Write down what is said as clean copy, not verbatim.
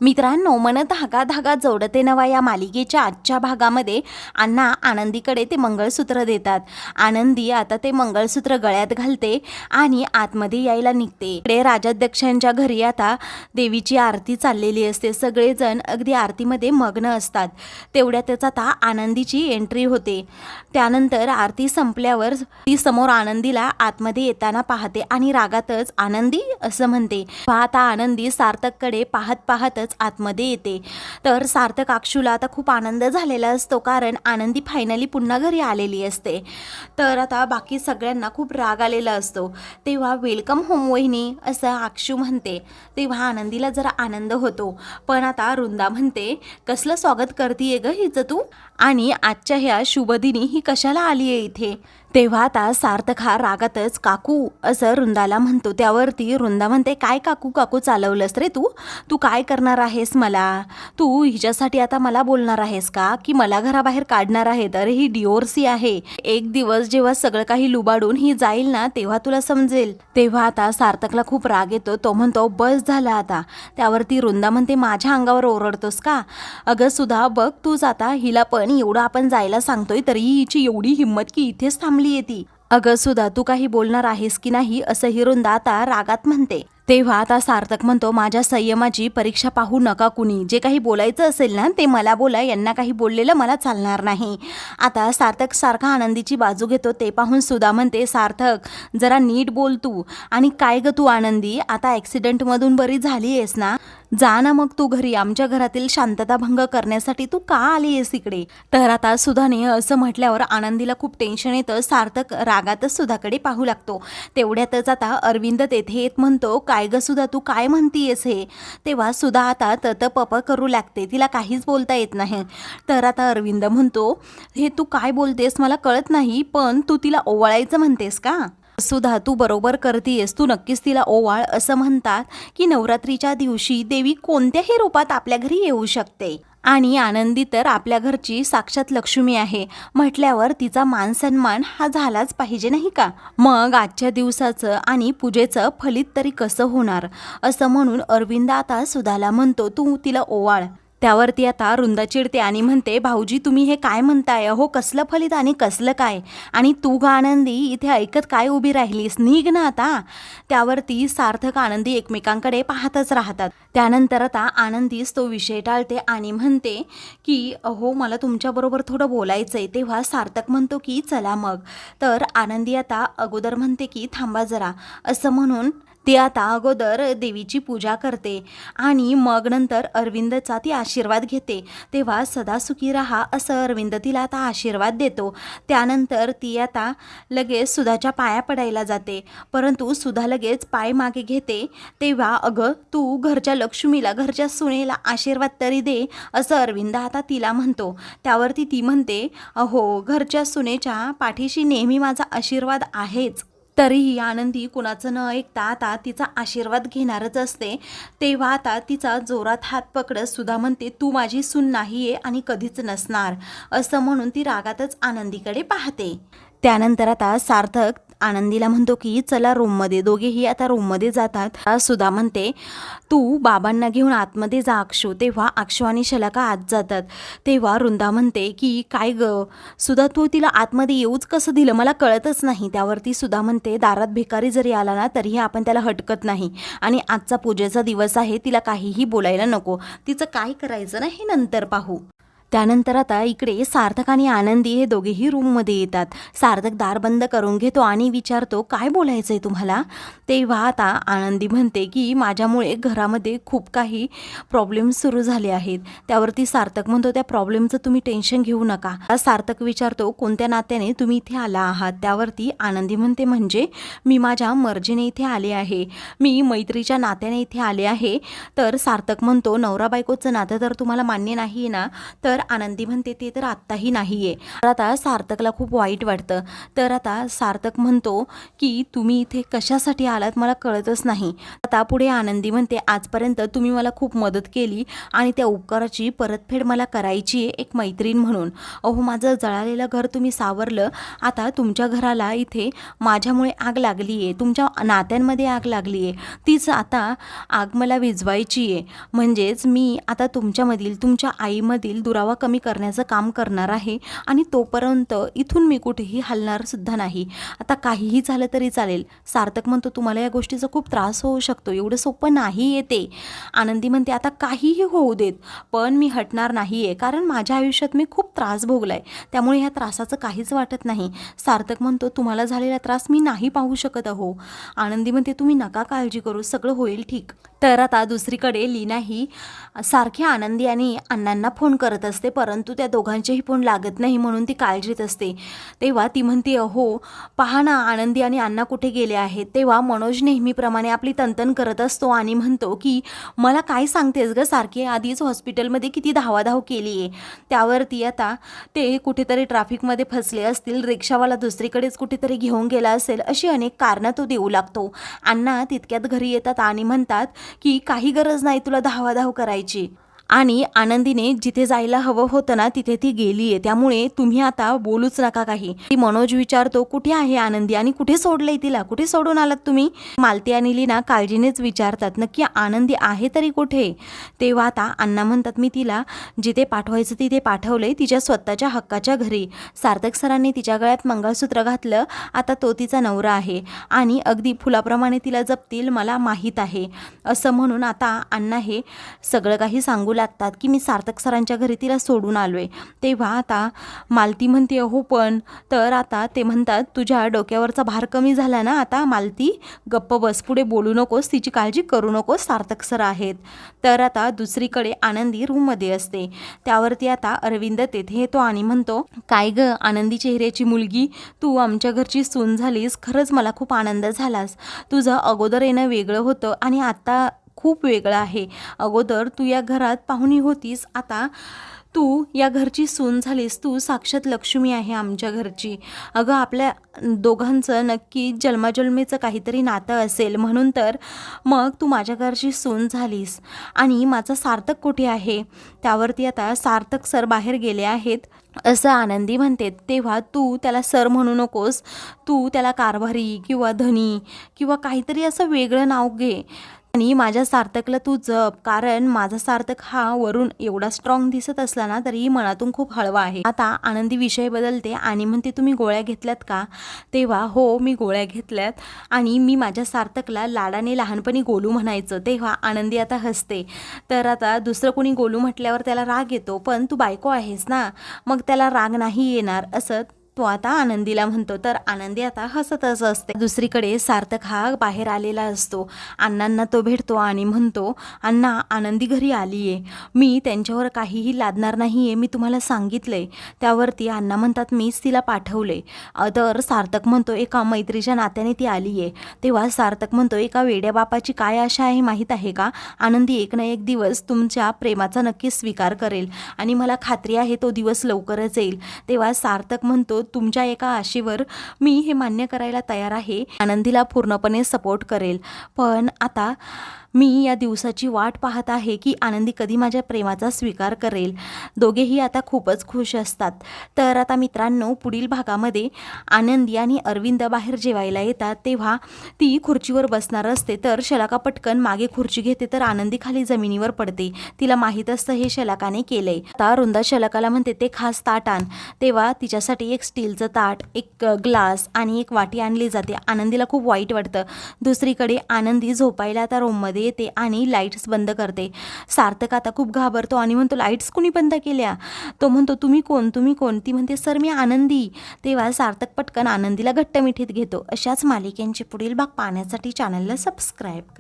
मित्रांनो, मन धागा धागा जोडते नवा या मालिकेच्या आजच्या भागामध्ये अण्णा आनंदीकडे ते मंगळसूत्र देतात. आनंदी आता ते मंगळसूत्र गळ्यात घालते आणि आतमध्ये यायला निघते. इकडे राजाध्यक्षांच्या घरी आता देवीची आरती चाललेली असते. सगळेजण अगदी आरतीमध्ये मग्न असतात. तेवढ्यातच आता आनंदीची एंट्री होते. त्यानंतर आरती संपल्यावर ती समोर आनंदीला आतमध्ये येताना पाहते आणि रागातच आनंदी असं म्हणते. पाहता आनंदी सार्थककडे पाहत पाहतच आतमध्ये येते. तर सार्थक अक्षूला आता खूप आनंद झालेला असतो, कारण आनंदी फायनली पुन्हा घरी आलेली असते. तर आता बाकी सगळ्यांना खूप राग आलेला असतो. तेव्हा वेलकम होम वहिनी असं अक्षू म्हणते. तेव्हा आनंदीला जरा आनंद होतो. पण आता वृंदा म्हणते, कसलं स्वागत करतीये ग हिचं तू, आणि आजच्या ह्या शुभदिनी ही कशाला आली आहे इथे. तेव्हा आता सार्थक हा रागातच काकू असं वृंदाला म्हणतो. त्यावरती वृंदा म्हणते, काय काकू काकू चालवलंस रे तू, तू काय करणार आहेस मला, तू हिच्यासाठी आता मला बोलणार आहेस का, की मला घराबाहेर काढणार आहे. तर ही डिओर्सी आहे. एक दिवस जेव्हा सगळं काही लुबाडून ही जाईल ना, तेव्हा तुला समजेल. तेव्हा आता सार्थकला खूप राग येतो. तो म्हणतो, बस झाला आता. त्यावरती वृंदा म्हणते, माझ्या अंगावर ओरडतोस का. अगं सुधा बघ तूच, आता हिला पण एवढं आपण जायला सांगतोय तरी हिची एवढी हिंमत की इथेच थांबली येते. अगं सुधा तू काही बोलणार आहेस की नाही असं ही वृंदा आता रागात म्हणते. तेव्हा आता सार्थक म्हणतो, माझ्या संयमाची परीक्षा पाहू नका कुणी, जे काही बोलायचं असेल ना ते मला बोला, यांना काही बोललेलं मला चालणार नाही. आता सार्थक सारखा आनंदीची बाजू घेतो. ते पाहून सुधा म्हणते, सार्थक जरा नीट बोल तू. आणि काय ग तू आनंदी, आता ॲक्सिडेंटमधून बरी झाली आहेस ना, जा ना मग तू घरी. आमच्या घरातील शांतता भंग करण्यासाठी तू का आली आहेस इकडे. तर आता सुधाने असं म्हटल्यावर आनंदीला खूप टेन्शन येतं. सार्थक रागातच सुधाकडे पाहू लागतो. तेवढ्यातच आता अरविंद तेथे येत म्हणतो, काय ग सुधा तू काय म्हणतीयस हे. तेव्हा सुधा आता ततपप करू लागते. तिला काहीच बोलता येत नाही. तर आता अरविंद म्हणतो, हे तू काय बोलतेस मला कळत नाही, पण तू तिला ओवाळायचं म्हणतेस का. सुधा तू बरोबर करतीयस, तू नक्कीच तिला ओवाळ. असं म्हणतात की नवरात्रीच्या दिवशी देवी कोणत्याही रूपात आपल्या घरी येऊ शकते, आणि आनंदी तर आपल्या घरची साक्षात लक्ष्मी आहे म्हटल्यावर तिचा मान सन्मान हा झालाच पाहिजे नाही का. मग आजच्या दिवसाचं आणि पूजेचं फलित तरी कसं होणार. असं म्हणून अरविंद आता सुधाला म्हणतो, तू तिला ओवाळ. त्यावरती आता वृंदा चिडते आणि म्हणते, भाऊजी तुम्ही हे काय म्हणताय हो, कसलं फलित आणि कसलं काय, आणि तू ग आनंदी इथे ऐकत काय उभी राहिलीस, निघ ना आता. त्यावरती सार्थक आनंदी एकमेकांकडे पाहतच राहतात. त्यानंतर आता आनंदीच तो विषय टाळते आणि म्हणते की अहो मला तुमच्याबरोबर थोडं बोलायचं आहे. तेव्हा सार्थक म्हणतो की चला मग. तर आनंदी आता अगोदर म्हणते की थांबा जरा. असं म्हणून ती आता अगोदर देवीची पूजा करते आणि मग नंतर अरविंदचा ती आशीर्वाद घेते. तेव्हा सदा सुखी राहा असं अरविंद तिला आता आशीर्वाद देतो. त्यानंतर ती आता लगेच सुधाच्या पाया पडायला जाते, परंतु सुधा लगेच पाय मागे घेते. तेव्हा अगं तू घरच्या लक्ष्मीला, घरच्या सुनेला आशीर्वाद तरी दे असं अरविंद आता तिला म्हणतो. त्यावरती ती म्हणते, अहो घरच्या सुनेच्या पाठीशी नेहमी माझा आशीर्वाद आहेच. तरीही आनंदी कुणाचं न ऐकता आता तिचा आशीर्वाद घेणारच असते. तेव्हा आता तिचा जोरात हात पकडत सुधा म्हणते, तू माझी सून नाही आहे आणि कधीच नसणार. असं म्हणून ती रागातच आनंदीकडे पाहते. त्यानंतर आता सार्थक आनंदीला म्हणतो की चला रूममध्ये. दोघेही आता रूममध्ये जातात. सुधा म्हणते, तू बाबांना घेऊन आतमध्ये जा अक्षू. तेव्हा अक्षू आणि शलाका आत जातात. तेव्हा वृंदा म्हणते की काय ग सुधा, तू तिला आतमध्ये येऊच कसं दिलं मला कळतच नाही. त्यावरती सुधा म्हणते, दारात भिकारी जरी आला ना तरीही आपण त्याला हटकत नाही, आणि आजचा पूजेचा दिवस आहे, तिला काहीही बोलायला नको. तिचं काय करायचं ना हे नंतर पाहू. त्यानंतर आता इकडे सार्थक आणि आनंदी हे दोघेही रूममध्ये येतात. सार्थक दार बंद करून घेतो आणि विचारतो, काय बोलायचं आहे तुम्हाला. तेव्हा आता आनंदी म्हणते की माझ्यामुळे घरामध्ये खूप काही प्रॉब्लेम सुरू झाले आहेत. त्यावरती सार्थक म्हणतो, त्या प्रॉब्लेमचं तुम्ही टेन्शन घेऊ नका. सार्थक विचारतो, कोणत्या नात्याने तुम्ही इथे आला आहात. त्यावरती आनंदी म्हणते, म्हणजे मी माझ्या मर्जीने इथे आले आहे, मी मैत्रीच्या नात्याने इथे आले आहे. तर सार्थक म्हणतो, नवरा बायकोचं नातं तर तुम्हाला मान्य नाही ना, तर तर आनंदी म्हणते ते तर आत्ताही नाही आहे. तर आता सार्थकला खूप वाईट वाटतं. तर आता सार्थक म्हणतो की तुम्ही इथे कशासाठी आलात मला कळतच नाही. आता पुढे आनंदी म्हणते आजपर्यंत तुम्ही मला खूप मदत केली आणि त्या उपकाराची परतफेड मला करायची आहे एक मैत्रीण म्हणून. अहो माझं जळालेलं घर तुम्ही सावरलं. आता तुमच्या घराला इथे माझ्यामुळे आग लागली आहे, तुमच्या नात्यांमध्ये आग लागली आहे. तीच आता आग मला विझवायची आहे. म्हणजेच मी आता तुमच्यामधील तुमच्या आईमधील दुरावा कमी करण्याचं काम करणार आहे आणि तोपर्यंत इथून मी कुठेही हलणार सुद्धा नाही. आता काहीही झालं तरी चालेल. सार्थक म्हणतो तुम्हाला या गोष्टीचा खूप त्रास होऊ शकतो, एवढं सोपं नाही आहे ते. आनंदी म्हणते आता काहीही होऊ देत पण मी हटणार नाही आहे, कारण माझ्या आयुष्यात मी खूप त्रास भोगलाय, त्यामुळे ह्या त्रासाचं काहीच वाटत नाही. सार्थक म्हणतो तुम्हाला झालेला त्रास मी नाही पाहू शकत अहो. आनंदी म्हणते तुम्ही नका काळजी करू, सगळं होईल ठीक. तर आता दुसरीकडे लीना ही सारखी आनंदी आणि अण्णांना फोन करत असते, परंतु त्या दोघांचेही फोन लागत नाही म्हणून ती काळजीत असते. तेव्हा ती म्हणते अहो पहा ना आनंदी आणि अण्णा कुठे गेले आहेत. तेव्हा मनोज नेहमीप्रमाणे आपली तनतन करत असतो आणि म्हणतो की मला काय सांगतेस ग सारखी, आधीच हॉस्पिटलमध्ये किती धावाधाव केली आहे. त्यावरती आता ते कुठेतरी ट्रॅफिकमध्ये फसले असतील, रिक्षावाला दुसरीकडेच कुठेतरी घेऊन गेला असेल, अशी अनेक कारणं तो देऊ लागतो. अण्णा तितक्यात घरी येतात आणि म्हणतात की काही गरज नाही तुला धावाधाव करायची आणि आनंदीने जिथे जायला हवं होतं ना तिथे ती गेली आहे, त्यामुळे तुम्ही आता बोलूच नका काही. ती मनोज विचारतो कुठे आहे आनंदी आणि कुठे सोडलंय तिला, कुठे सोडून आलात तुम्ही. मालती आणि लीना काळजीनेच विचारतात नक्की आनंदी आहे तरी कुठे. तेव्हा आता अण्णा म्हणतात मी तिला जिथे पाठवायचं तिथे पाठवलंय, तिच्या स्वतःच्या हक्काच्या घरी. सार्थक सरांनी तिच्या गळ्यात मंगळसूत्र घातलं, आता तो तिचा नवरा आहे आणि अगदी फुलाप्रमाणे तिला जपतील मला माहीत आहे, असं म्हणून आता अण्णा हे सगळं काही सांगू लागतात की मी सार्थक सरांच्या घरी तिला सोडून आलोय. तेव्हा आता मालती म्हणते अहो पण, तर आता ते म्हणतात तुझ्या डोक्यावरचा भार कमी झाला ना आता मालती, गप्प बस, पुढे बोलू नकोस, तिची काळजी करू नकोस, सार्थक सर आहेत. तर आता दुसरीकडे आनंदी रूममध्ये असते. त्यावरती आता अरविंद तेथे येतो आणि म्हणतो काय ग आनंदी चेहऱ्याची मुलगी, तू आमच्या घरची सून झालीस, खरंच मला खूप आनंद झालास. तुझं अगोदर येणं वेगळं होतं आणि आता खूप वेगळं आहे. अगोदर तू या घरात पाहुणी होतीस, आता तू या घरची सून झालीस, तू साक्षात लक्ष्मी आहे आमच्या घरची. अगं आपल्या दोघांचं नक्की जन्माजन्मीचं काहीतरी नातं असेल, म्हणून तर मग तू माझ्या घरची सून झालीस. आणि माझा सार्थक कुठे आहे. त्यावरती आता सार्थक सर बाहेर गेले आहेत असं आनंदी म्हणते. तेव्हा तू त्याला सर म्हणू नकोस, तू त्याला कारभारी किंवा धनी किंवा काहीतरी असं वेगळं नाव घे आणि माझ्या सार्थकला तू जप, कारण माझा सार्थक हा वरून एवढा स्ट्रॉंग दिसत असला ना तरी मनातून खूप हळवा आहे. आता आनंदी विषय बदलते आणि म्हणते तुम्ही गोळ्या घेतल्यात का. तेव्हा हो मी गोळ्या घेतल्यात आणि मी माझ्या सार्थकला लाडाने लहानपणी गोलू म्हणायचं. तेव्हा आनंदी आता हसते. तर आता दुसरं कोणी गोलू म्हटल्यावर त्याला राग येतो, पण तू बायको आहेस ना मग त्याला राग नाही येणार असं तो आता आनंदीला म्हणतो. तर आनंदी आता हसतच असते. दुसरीकडे सार्थक हा बाहेर आलेला असतो. अण्णांना तो भेटतो आणि म्हणतो अण्णा आनंदी घरी आली आहे, मी त्यांच्यावर काहीही लादणार नाही आहे, मी तुम्हाला सांगितलंय. त्यावरती अण्णा म्हणतात मीच तिला पाठवले. तर सार्थक म्हणतो एका मैत्रीच्या नात्याने ती आली आहे. तेव्हा सार्थक म्हणतो एका वेड्या बापाची काय आशा आहे माहीत आहे का, आनंदी एक ना एक दिवस तुमच्या प्रेमाचा नक्कीच स्वीकार करेल आणि मला खात्री आहे तो दिवस लवकरच येईल. तेव्हा सार्थक म्हणतो तुमच्या एका आशेवर मी हे मान्य करायला तयार आहे, आनंदीला पूर्णपणे सपोर्ट करेल, पण आता मी या दिवसाची वाट पाहत आहे की आनंदी कधी माझ्या प्रेमाचा स्वीकार करेल. दोघेही आता खूपच खुश असतात. तर आता मित्रांनो पुढील भागामध्ये आनंदी आणि अरविंद बाहेर जेवायला येतात. तेव्हा ती खुर्चीवर बसणार असते, तर शलाका पटकन मागे खुर्ची घेते, तर आनंदी खाली जमिनीवर पडते. तिला माहीत असतं हे शलाकाने केलंय. आता रुंदा शलाकाला म्हणते ते खास ताट आण. तेव्हा तिच्यासाठी एक स्टीलचं ताट, एक ग्लास आणि एक वाटी आणली जाते. आनंदीला खूप वाईट वाटतं. दुसरीकडे आनंदी झोपायला आता रूममध्ये येते आणि लाईट्स बंद करते. सार्थक आता खूप घाबरतो आणि म्हणतो लाईट्स कुणी बंद केल्या. तो म्हणतो तुम्ही कोण, तुम्ही कोण. ती म्हणते सर मी आनंदी. तेव्हा सार्थक पटकन आनंदीला घट्ट मिठीत घेतो. अशाच मालिकेंचे पुढील भाग पाहण्यासाठी चॅनलला सबस्क्राईब